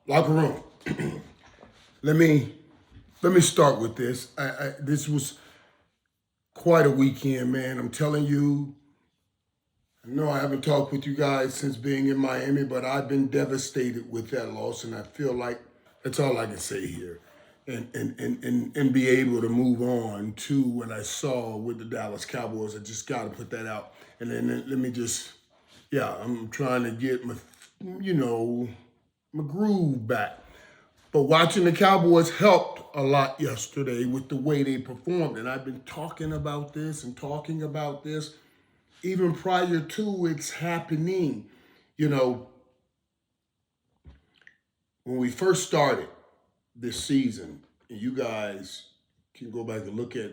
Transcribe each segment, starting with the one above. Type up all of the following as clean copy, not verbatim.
Locker room. let me let me start with this. This was quite a weekend, man. I'm telling you. I know I haven't talked with you guys since being in Miami, but I've been devastated with that loss, and I feel like that's all I can say here. And be able to move on to what I saw with the Dallas Cowboys. I just got to put that out. And then let me just, yeah, I'm trying to get you know, my groove back. But watching the Cowboys helped a lot yesterday with the way they performed. And I've been talking about this and talking about this even prior to its happening. You know, when we first started this season, and you guys can go back and look at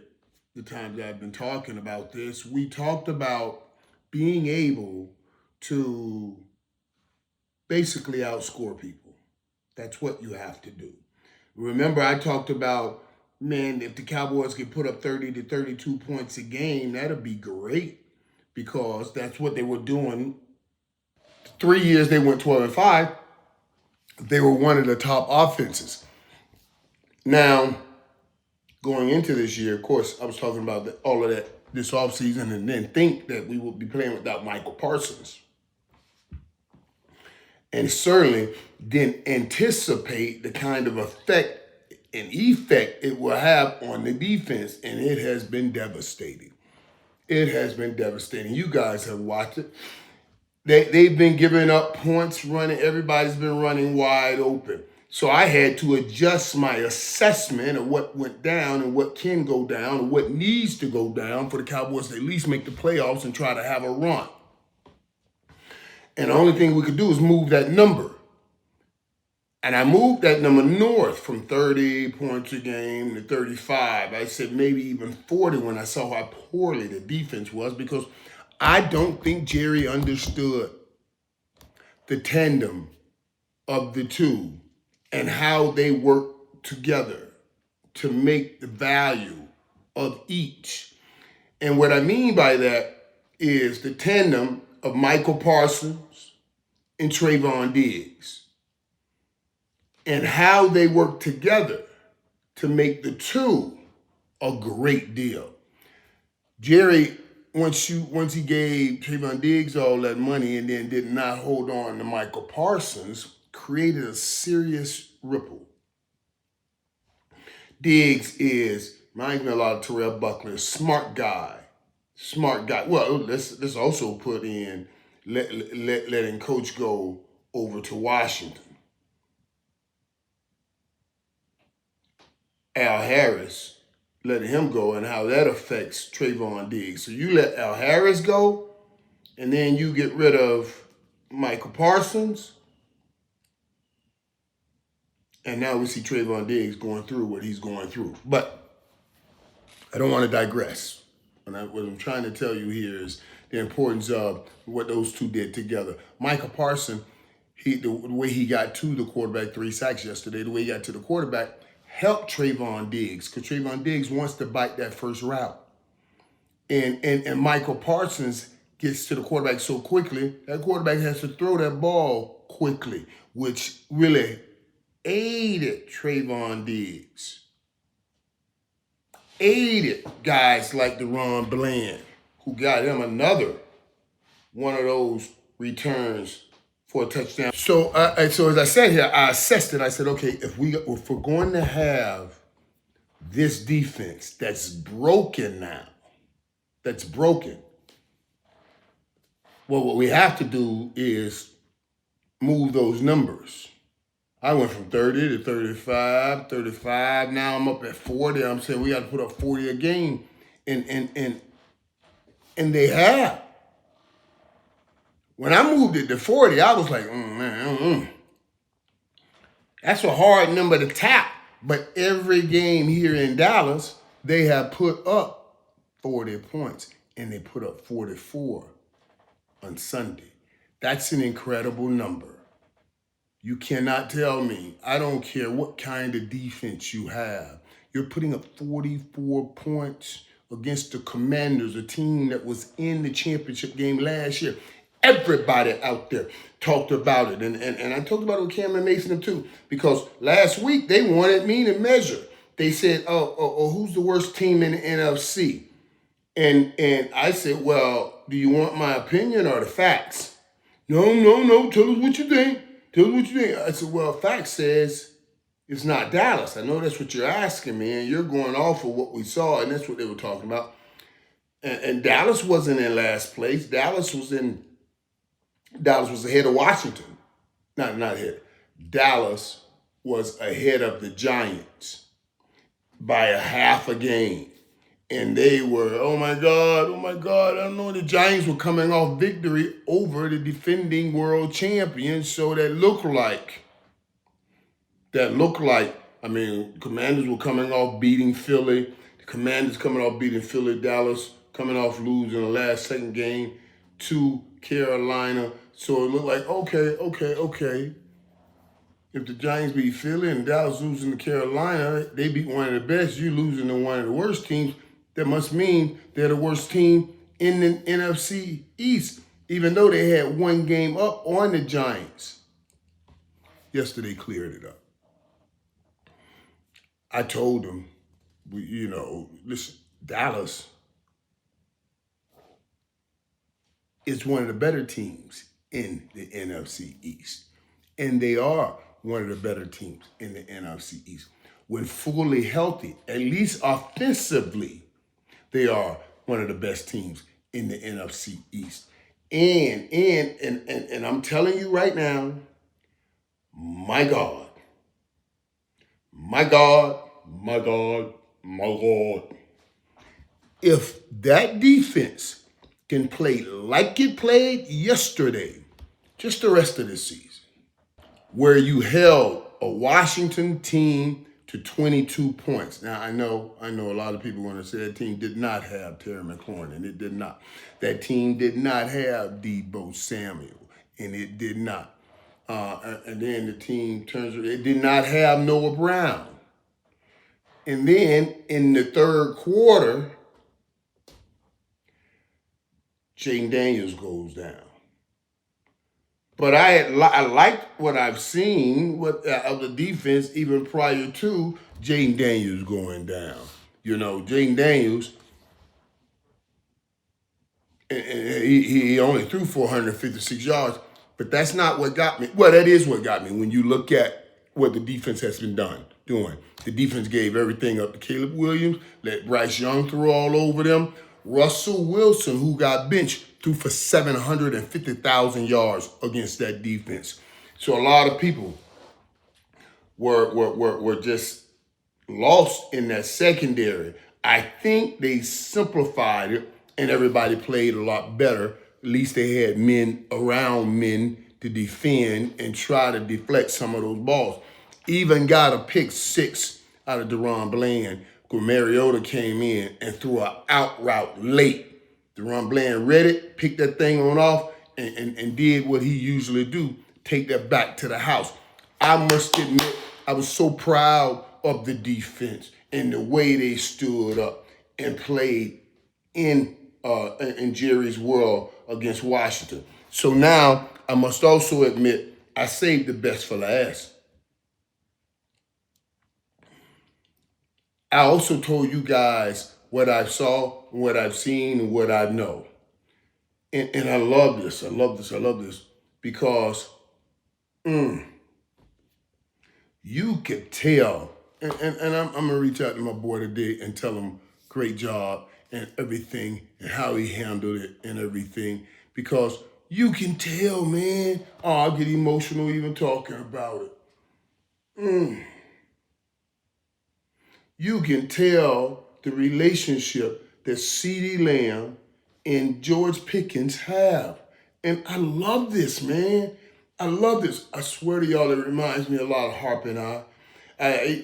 the times I've been talking about this, we talked about being able to basically outscore people. That's what you have to do. Remember, I talked about, man, if the Cowboys could put up 30 to 32 points a game, that'd be great because that's what they were doing. 3 years they went 12-5. They were one of the top offenses. Now, going into this year, of course, I was talking about all of that this offseason and then think that we would be playing without Michael Parsons. And certainly didn't anticipate the kind of effect it will have on the defense. And it has been devastating. It has been devastating. You guys have watched it. They've been giving up points running. Everybody's been running wide open. So I had to adjust my assessment of what went down and what can go down and what needs to go down for the Cowboys to at least make the playoffs and try to have a run. And the only thing we could do is move that number. And I moved that number north from 30 points a game to 35. I said maybe even 40 when I saw how poorly the defense was because I don't think Jerry understood the tandem of the two and how they work together to make the value of each. And what I mean by that is the tandem of Michael Parsons and Trayvon Diggs and how they work together to make the two a great deal. Jerry, once he gave Trayvon Diggs all that money and then did not hold on to Michael Parsons, created a serious ripple. Diggs reminds me a lot of Terrell Buckler, smart guy. Well, let's also put in letting Coach go over to Washington. Al Harris, letting him go and how that affects Trayvon Diggs. So you let Al Harris go, and then you get rid of Michael Parsons, and now we see Trayvon Diggs going through what he's going through. But I don't want to digress. What I'm trying to tell you here is the importance of what those two did together. Michael Parsons, the way he got to the quarterback, 3 sacks yesterday, the way he got to the quarterback, helped Trayvon Diggs because Trayvon Diggs wants to bite that first route. And Michael Parsons gets to the quarterback so quickly, that quarterback has to throw that ball quickly, which really aided Trayvon Diggs. Aided guys like DeRon Bland, who got him another one of those returns for a touchdown. So as I said here, I assessed it. I said, okay, if we're going to have this defense that's broken now, well, what we have to do is move those numbers. I went from 30 to 35. Now I'm up at 40. I'm saying we got to put up 40 a game, and they have. When I moved it to 40, I was like, man, that's a hard number to tap. But every game here in Dallas, they have put up 40 points, and they put up 44 on Sunday. That's an incredible number. You cannot tell me, I don't care what kind of defense you have, you're putting up 44 points against the Commanders, a team that was in the championship game last year. Everybody out there talked about it. And I talked about it with Cameron Mason too, because last week they wanted me to measure. They said, who's the worst team in the NFC? And I said, well, do you want my opinion or the facts? No, no, no. Tell us what you think. Tell us what you think. I said, well, facts says it's not Dallas. I know that's what you're asking me, and you're going off of what we saw, and that's what they were talking about. And Dallas wasn't in last place. Dallas was ahead of Washington. Not ahead. Dallas was ahead of the Giants by a half a game. And they were, oh my God. I don't know. The Giants were coming off victory over the defending world champions. So that looked like, Commanders were coming off beating Philly. The Commanders coming off beating Philly. Dallas coming off losing the last second game to Carolina. So it looked like, okay. If the Giants beat Philly and Dallas losing to Carolina, they beat one of the best, you losing to one of the worst teams. That must mean they're the worst team in the NFC East, even though they had one game up on the Giants. Yesterday cleared it up. I told them, listen, Dallas is one of the better teams in the NFC East. And they are one of the better teams in the NFC East. When fully healthy, at least offensively, they are one of the best teams in the NFC East. And I'm telling you right now, my God. If that defense can play like it played yesterday, just the rest of the season, where you held a Washington team to 22 points. Now, I know a lot of people want to say that team did not have Terry McLaurin, and it did not. That team did not have Deebo Samuel, and it did not. And then the team it did not have Noah Brown. And then in the third quarter, Jaden Daniels goes down. But I like what I've seen of the defense even prior to Jaden Daniels going down. Jaden Daniels, and he only threw 456 yards, but that's not what got me. Well, that is what got me when you look at what the defense has been doing. The defense gave everything up to Caleb Williams, let Bryce Young throw all over them. Russell Wilson, who got benched, threw for 750,000 yards against that defense. So a lot of people were just lost in that secondary. I think they simplified it and everybody played a lot better. At least they had men around men to defend and try to deflect some of those balls. Even got a pick six out of Deron Bland. Mariota came in and threw an out route late. Deron Bland read it, picked that thing on off, and did what he usually do, take that back to the house. I must admit, I was so proud of the defense and the way they stood up and played in Jerry's world against Washington. So now, I must also admit, I saved the best for last. I also told you guys what I saw, what I've seen, and what I know. And I love this. I love this because you could tell, and I'm going to reach out to my boy today and tell him great job and everything and how he handled it and everything, because you can tell, man. Oh, I'll get emotional even talking about it. You can tell the relationship that CeeDee Lamb and George Pickens have. And I love this, man. I love this. I swear to y'all, it reminds me a lot of Harp and I.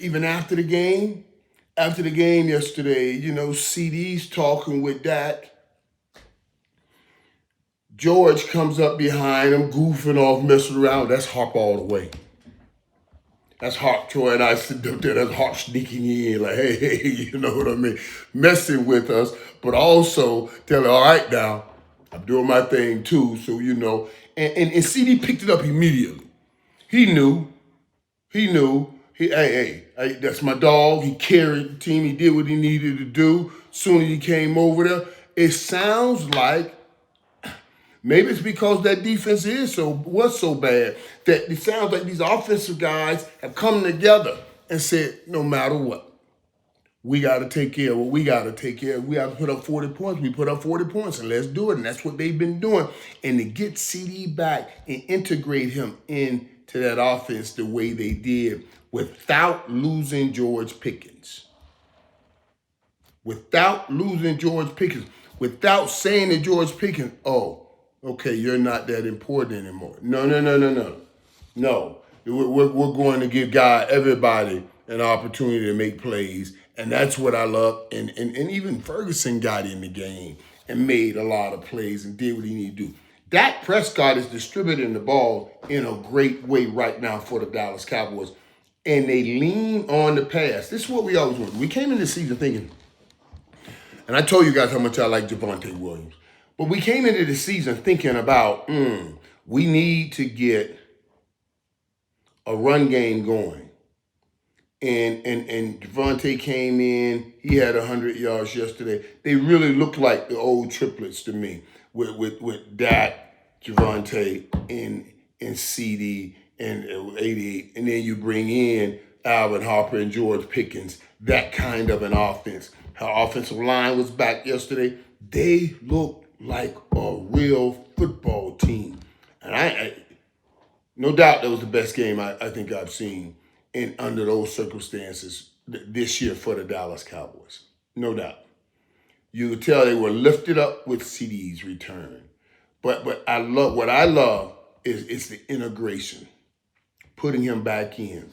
Even after the game yesterday, CeeDee's talking with Dak. George comes up behind him, goofing off, messing around. That's Harp all the way. That's Harp. Troy and I sit up there. That's Harp sneaking in, like, hey, you know what I mean? Messing with us, but also telling, all right now, I'm doing my thing too. So, and CD picked it up immediately. He knew. He knew. Hey, that's my dog. He carried the team. He did what he needed to do. Soon as he came over there, it sounds like maybe it's because that defense was so bad that it sounds like these offensive guys have come together and said, no matter what, we got to take care of what we got to take care of. We got to put up 40 points. We put up 40 points, and let's do it. And that's what they've been doing. And to get CD back and integrate him into that offense the way they did without losing George Pickens. Without losing George Pickens. Without saying to George Pickens, oh, okay, you're not that important anymore. No. No. We're going to give everybody an opportunity to make plays. And that's what I love. And even Ferguson got in the game and made a lot of plays and did what he needed to do. Dak Prescott is distributing the ball in a great way right now for the Dallas Cowboys. And they lean on the pass. This is what we always want. We came in this season thinking, and I told you guys how much I like Javonte Williams. But we came into the season thinking about, we need to get a run game going. And Javonte came in. He had 100 yards yesterday. They really look like the old triplets to me with Dak, Javonte, and CD and 88. And then you bring in Alvin Harper and George Pickens, that kind of an offense. Our offensive line was back yesterday. They looked like a real football team. And I no doubt that was the best game I think I've seen under those circumstances this year for the Dallas Cowboys. No doubt. You could tell they were lifted up with CD's return. But what I love is the integration. Putting him back in.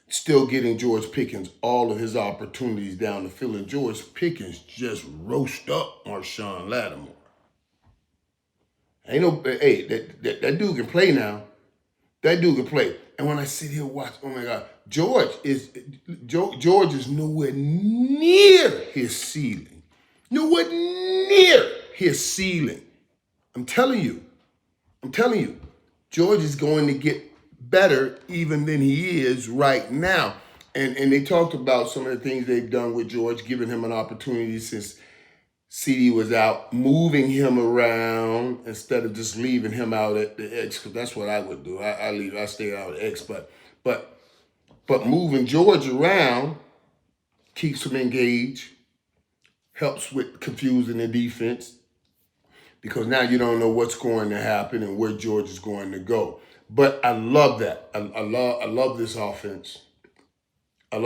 Still getting George Pickens all of his opportunities down the field. And George Pickens just roast up Marshawn Lattimore. That dude can play now. That dude can play. And when I sit here and watch, oh my God, George is nowhere near his ceiling. Nowhere near his ceiling. I'm telling you. George is going to get better even than he is right now. And they talked about some of the things they've done with George, giving him an opportunity since CD was out, moving him around instead of just leaving him out at the X, because that's what I would do. I stay out at X, but moving George around keeps him engaged, helps with confusing the defense, because now you don't know what's going to happen and where George is going to go. But I love that. I love this offense. And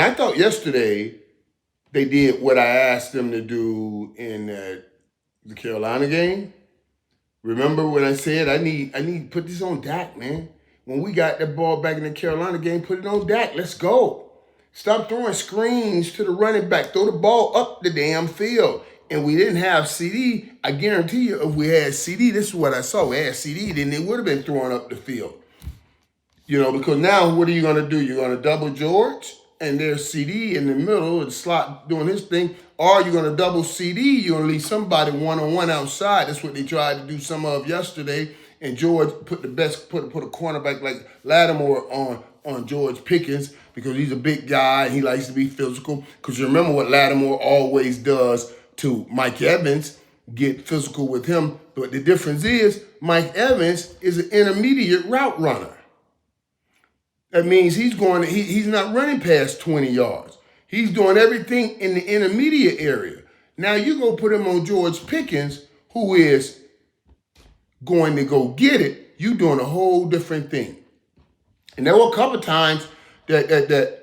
I thought yesterday they did what I asked them to do in the Carolina game. Remember when I said I need to put this on Dak, man. When we got that ball back in the Carolina game, put it on Dak. Let's go. Stop throwing screens to the running back. Throw the ball up the damn field. And we didn't have CD. I guarantee you, if we had CD, this is what I saw. We had CD, then they would have been throwing up the field. Because now what are you going to do? You're going to double George, and there's CD in the middle of the slot doing his thing. Or you're going to double CD. You're going to leave somebody one-on-one outside. That's what they tried to do some of yesterday. And George put a cornerback like Lattimore on George Pickens because he's a big guy and he likes to be physical. Because you remember what Lattimore always does to Mike Evans, get physical with him. But the difference is Mike Evans is an intermediate route runner. That means he's not running past 20 yards. He's doing everything in the intermediate area. Now you go put him on George Pickens, who is going to go get it. You doing a whole different thing. And there were a couple times that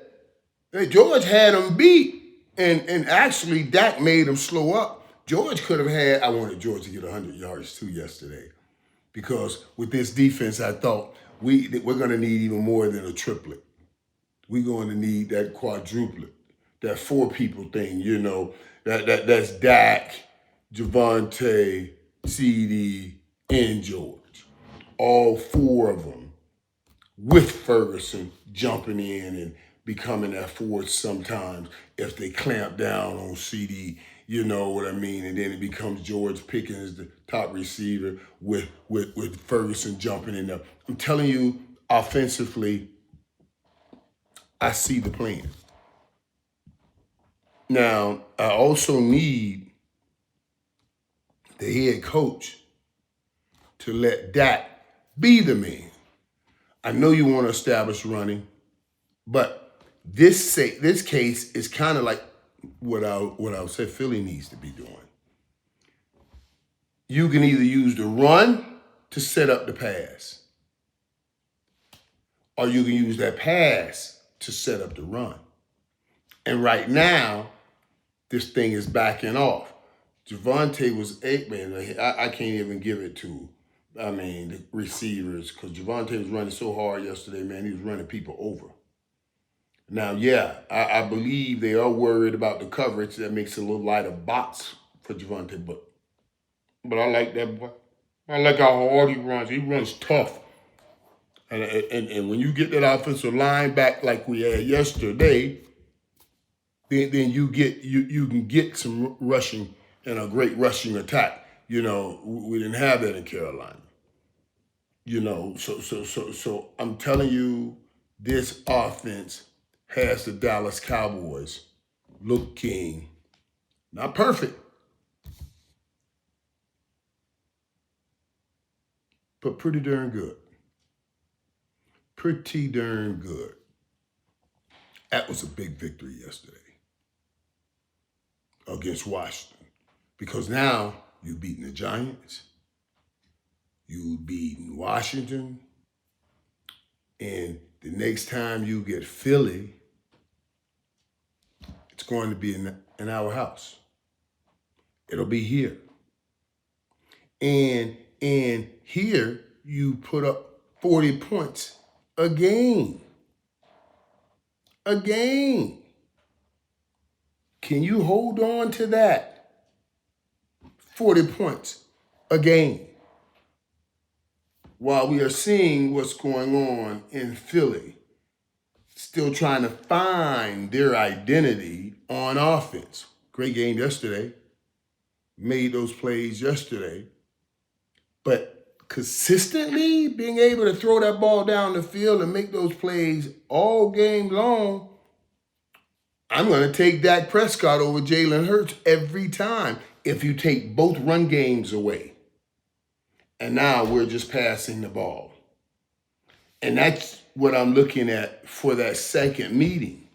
George had him beat, and actually Dak made him slow up. George could have had. I wanted George to get 100 yards too yesterday, because with this defense, I thought we're going to need even more than a triplet. We're going to need that quadruplet, that four people thing. That's Dak, Javonte, CD, and George. All four of them, with Ferguson jumping in and becoming that force sometimes if they clamp down on CD You know what I mean? And then it becomes George Pickens, the top receiver, with Ferguson jumping in there. I'm telling you, offensively, I see the plan. Now, I also need the head coach to let Dak be the man. I know you want to establish running, but this case is kind of like what I said Philly needs to be doing. You can either use the run to set up the pass, or you can use that pass to set up the run. And right now, this thing is backing off. Javonte was man. I can't even give it to, the receivers, because Javonte was running so hard yesterday, man. He was running people over. Now, yeah, I believe they are worried about the coverage. That makes it a little lighter box for Javonte, but I like that boy. I like how hard he runs. He runs tough. And when you get that offensive line back like we had yesterday, then you can get some rushing and a great rushing attack. You know, we didn't have that in Carolina. You know, so I'm telling you, this offense has the Dallas Cowboys looking not perfect, but pretty darn good. Pretty darn good. That was a big victory yesterday against Washington, because now you've beaten the Giants, you've beaten Washington, and the next time you get Philly, it's going to be in our house. It'll be here. And here you put up 40 points a game. A game. Can you hold on to that? 40 points a game. While we are seeing what's going on in Philly, still trying to find their identity on offense. Great game yesterday. Made those plays yesterday. But consistently being able to throw that ball down the field and make those plays all game long, I'm going to take Dak Prescott over Jalen Hurts every time if you take both run games away. And now we're just passing the ball. And that's what I'm looking at for that second meeting.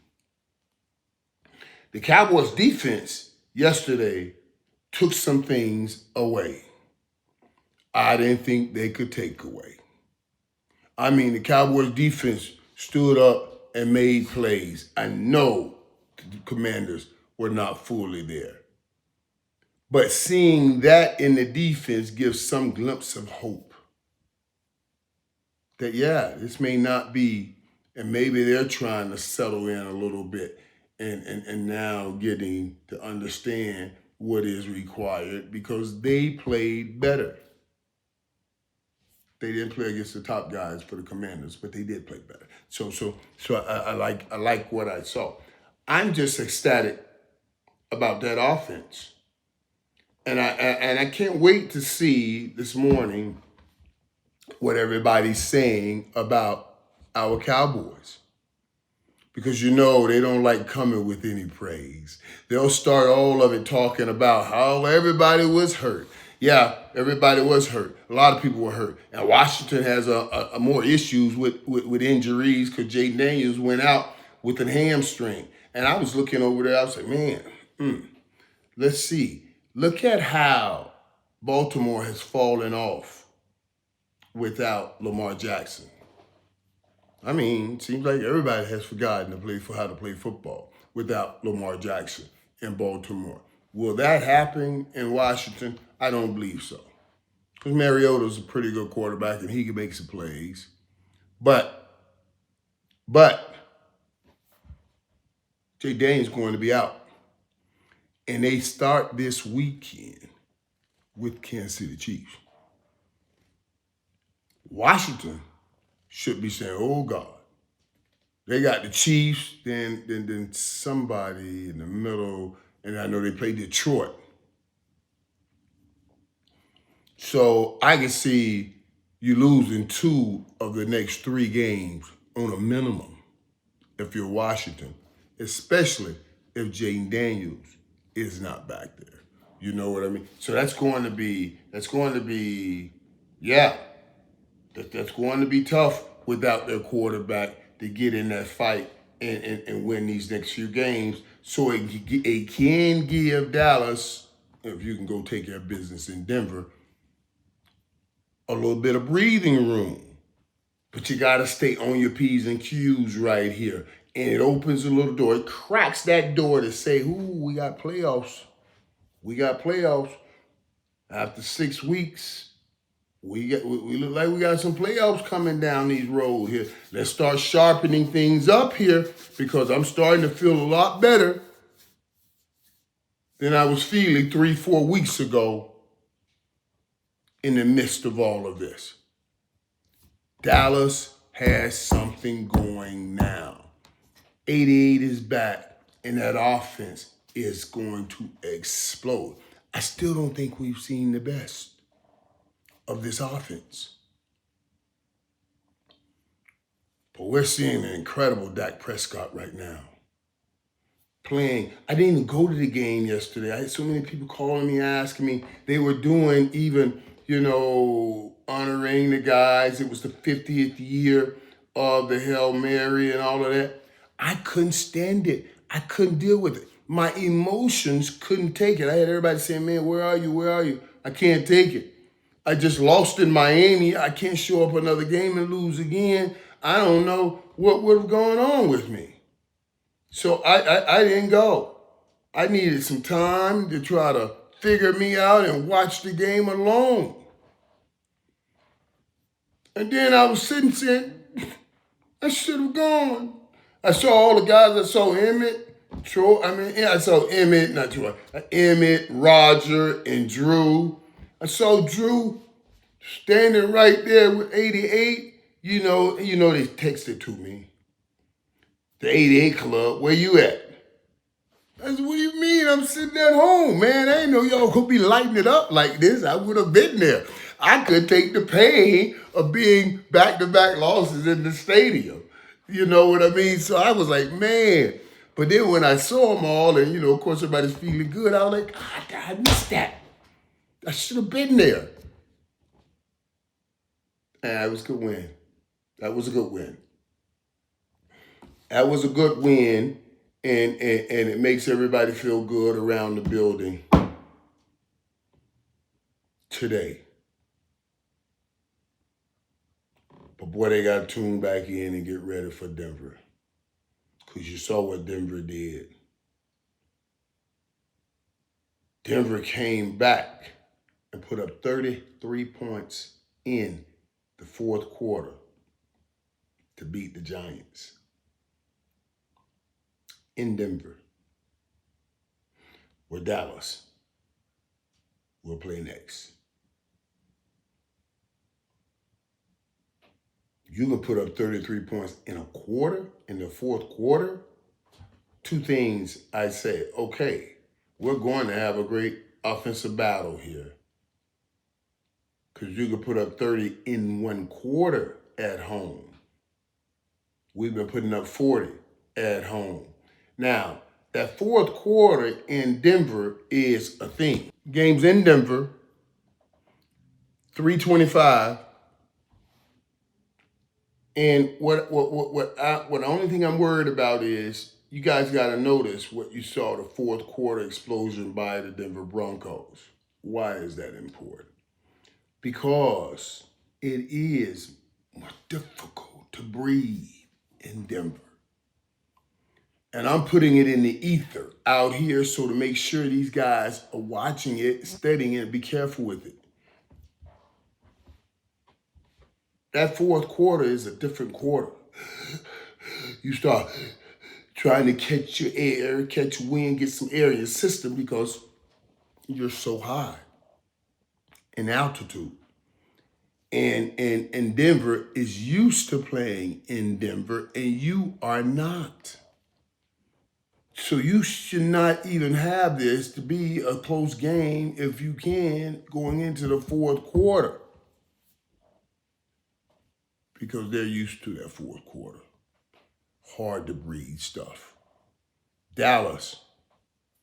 The Cowboys defense yesterday took some things away I didn't think they could take away. The Cowboys defense stood up and made plays. I know the Commanders were not fully there. But seeing that in the defense gives some glimpse of hope. That, yeah, this may not be, and maybe they're trying to settle in a little bit and now getting to understand what is required, because they played better. They didn't play against the top guys for the Commanders, but they did play better. So I like what I saw. I'm just ecstatic about that offense. And I can't wait to see this morning what everybody's saying about our Cowboys. Because they don't like coming with any praise. They'll start all of it talking about how everybody was hurt. Yeah, everybody was hurt. A lot of people were hurt. And Washington has a more issues with injuries, because Jaden Daniels went out with a hamstring. And I was looking over there, I was like, man, let's see. Look at how Baltimore has fallen off without Lamar Jackson. It seems like everybody has forgotten how to play football without Lamar Jackson in Baltimore. Will that happen in Washington? I don't believe so. Because Mariota's a pretty good quarterback and he can make some plays. But Jay Daniels going to be out. And they start this weekend with Kansas City Chiefs. Washington should be saying, oh God. They got the Chiefs, then somebody in the middle, and I know they play Detroit. So I can see you losing 2 of the next 3 games on a minimum if you're Washington, especially if Jaden Daniels is not back there. You know what I mean? So that's going to be, yeah, that's going to be tough without their quarterback to get in that fight and win these next few games. So it can give Dallas, if you can go take care of business in Denver, a little bit of breathing room. But you got to stay on your P's and Q's right here. And it opens a little door. It cracks that door to say, ooh, we got playoffs. We got playoffs. After 6 weeks, we look like we got some playoffs coming down these roads here. Let's start sharpening things up here because I'm starting to feel a lot better than I was feeling 3-4 weeks ago in the midst of all of this. Dallas has something going now. 88 is back, and that offense is going to explode. I still don't think we've seen the best of this offense. But we're seeing an incredible Dak Prescott right now. Playing. I didn't even go to the game yesterday. I had so many people calling me, asking me. They were doing even, honoring the guys. It was the 50th year of the Hail Mary and all of that. I couldn't stand it. I couldn't deal with it. My emotions couldn't take it. I had everybody saying, man, where are you? Where are you? I can't take it. I just lost in Miami. I can't show up another game and lose again. I don't know what was going on with me. So I didn't go. I needed some time to try to figure me out and watch the game alone. And then I was sitting saying, I should have gone. I saw all the guys. I saw Emmett, I saw Emmett, not Troy, Emmett, Roger, and Drew. I saw Drew standing right there with 88. They texted to me. The 88 Club, where you at? I said, what do you mean? I'm sitting at home, man. I ain't know y'all could be lighting it up like this. I would have been there. I could take the pain of being back-to-back losses in the stadium. You know what I mean? So I was like, man. But then when I saw them all and, of course, everybody's feeling good, I was like, God, I missed that. I should have been there. And it was a good win. That was a good win. That was a good win. And it makes everybody feel good around the building today. But boy, they got to tune back in and get ready for Denver. Because you saw what Denver did. Denver came back and put up 33 points in the fourth quarter to beat the Giants. In Denver, where Dallas will play next. You can put up 33 points in a quarter, in the fourth quarter. 2 things I say, okay, we're going to have a great offensive battle here. Because you can put up 30 in 1 quarter at home. We've been putting up 40 at home. Now, that fourth quarter in Denver is a thing. Games in Denver, 325. And what the only thing I'm worried about is you guys got to notice what you saw, the fourth quarter explosion by the Denver Broncos. Why is that important? Because it is more difficult to breathe in Denver. And I'm putting it in the ether out here so to make sure these guys are watching it, studying it, be careful with it. That fourth quarter is a different quarter. You start trying to catch your air, catch wind, get some air in your system because you're so high in altitude. And Denver is used to playing in Denver, and you are not. So you should not even have this to be a close game if you can going into the fourth quarter because they're used to that fourth quarter. Hard to breathe stuff. Dallas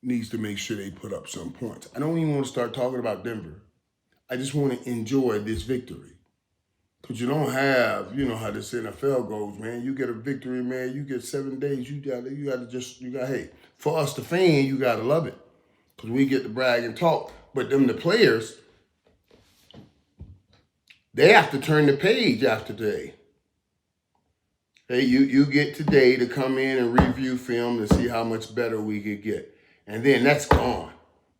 needs to make sure they put up some points. I don't even want to start talking about Denver. I just want to enjoy this victory. Because you don't have, you know how this NFL goes, man. You get a victory, man. You get 7 days. You got hey, for us, the fan, you got to love it. Because we get to brag and talk. But them, the players, they have to turn the page after today. Hey, you get today to come in and review film and see how much better we could get. And then that's gone.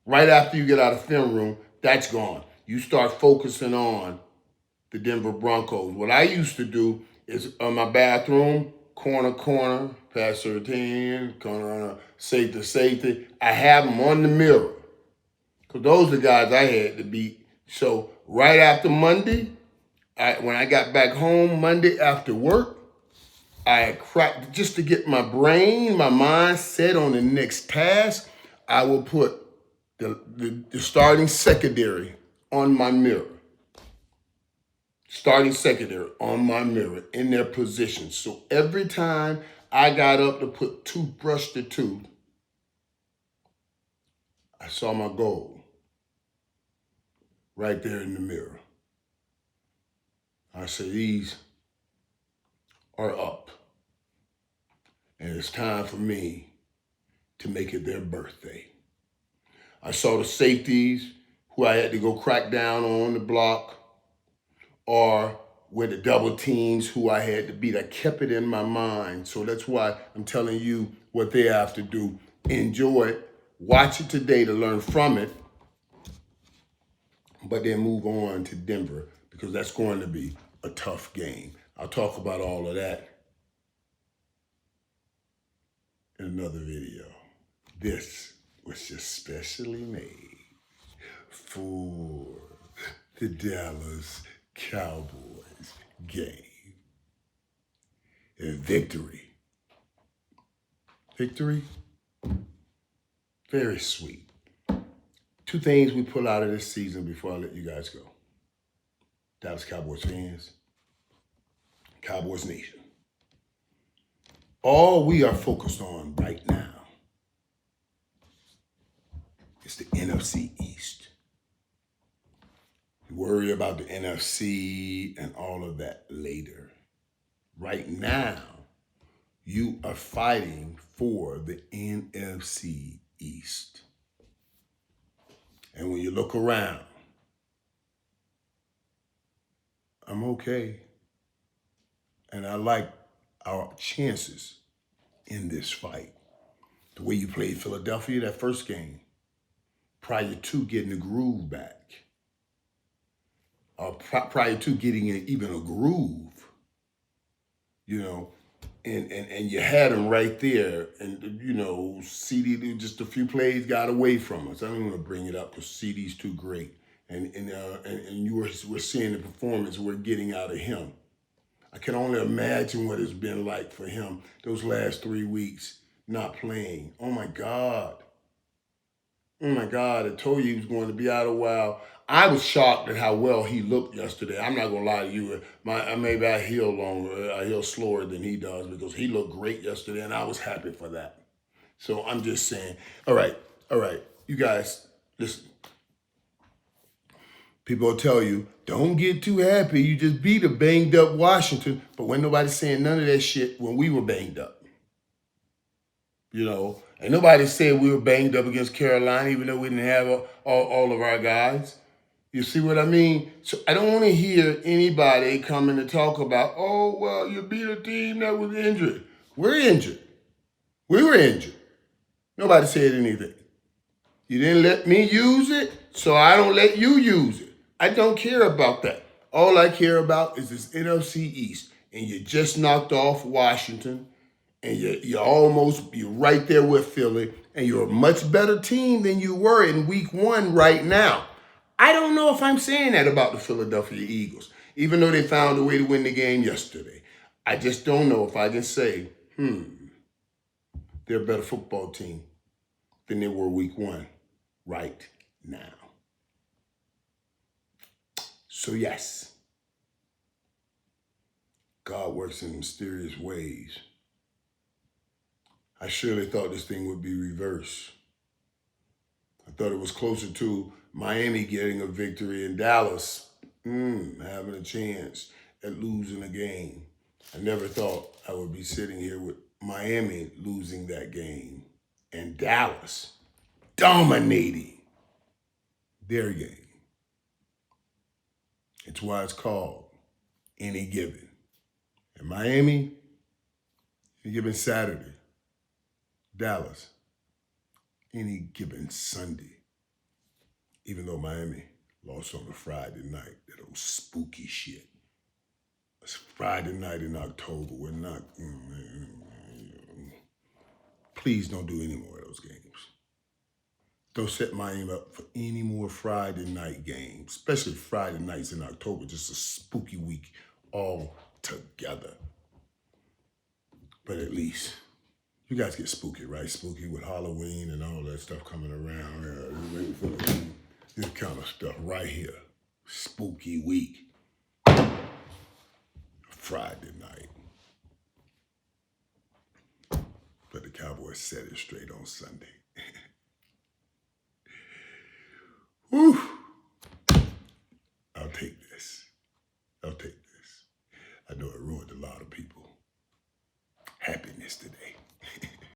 Right after you get out of film room, that's gone. You start focusing on the Denver Broncos. What I used to do is on my bathroom, corner, pass 13, corner, safety. I have them on the mirror. Because those are the guys I had to beat. So right after Monday, when I got back home Monday after work, I cracked just to get my brain, my mind set on the next task. I will put the starting secondary on my mirror. Starting secondary on my mirror in their positions. So every time I got up to put toothbrush to tooth, I saw my goal right there in the mirror. I said, these are up. And it's time for me to make it their birthday. I saw the safeties who I had to go crack down on the block, or with the double teams who I had to beat. I kept it in my mind. So that's why I'm telling you what they have to do. Enjoy it. Watch it today to learn from it. But then move on to Denver because that's going to be a tough game. I'll talk about all of that in another video. This was just specially made for the Dallas Cowboys game. And victory. Victory? Very sweet. 2 things we pull out of this season before I let you guys go. Dallas Cowboys fans, Cowboys Nation. All we are focused on right now is the NFC East. We worry about the NFC and all of that later. Right now, you are fighting for the NFC East. And when you look around, I'm okay. And I like our chances in this fight. The way you played Philadelphia that first game, prior to getting the groove back, or prior to getting even a groove, you know, and you had them right there, and you know, CD just a few plays got away from us. I don't want to bring it up because CD's too great, and we're seeing the performance we're getting out of him. I can only imagine what it's been like for him those last 3 weeks not playing. Oh my God, I told you he was going to be out a while. I was shocked at how well he looked yesterday. I'm not gonna lie to you. Maybe I heal slower than he does because he looked great yesterday, and I was happy for that. So I'm just saying. All right, you guys, listen. People will tell you, don't get too happy. You just beat a banged up Washington, but when nobody's saying none of that shit when we were banged up. You know, and nobody said we were banged up against Carolina, even though we didn't have all of our guys. You see what I mean? So I don't want to hear anybody coming to talk about, oh, well, you beat a team that was injured. We're injured. We were injured. Nobody said anything. You didn't let me use it, so I don't let you use it. I don't care about that. All I care about is this NFC East. And you just knocked off Washington, and you're right there with Philly, and you're a much better team than you were in week 1 right now. I don't know if I'm saying that about the Philadelphia Eagles, even though they found a way to win the game yesterday. I just don't know if I can say, the They're a better football team than they were week 1 right now. So yes, God works in mysterious ways. I surely thought this thing would be reversed. I thought it was closer to Miami getting a victory and Dallas having a chance at losing a game. I never thought I would be sitting here with Miami losing that game and Dallas dominating their game. It's why it's called Any Given. And Miami, Any Given Saturday. Dallas, Any Given Sunday. Even though Miami lost on a Friday night, that old spooky shit. It's Friday night in October. We're not. Please don't do any more of those games. Don't set Miami up for any more Friday night games, especially Friday nights in October. Just a spooky week all together. But at least you guys get spooky, right? Spooky with Halloween and all that stuff coming around. Waiting for this kind of stuff right here. Spooky week. Friday night. But the Cowboys set it straight on Sunday. Whew. I'll take this. I know it ruined a lot of people. Happiness today.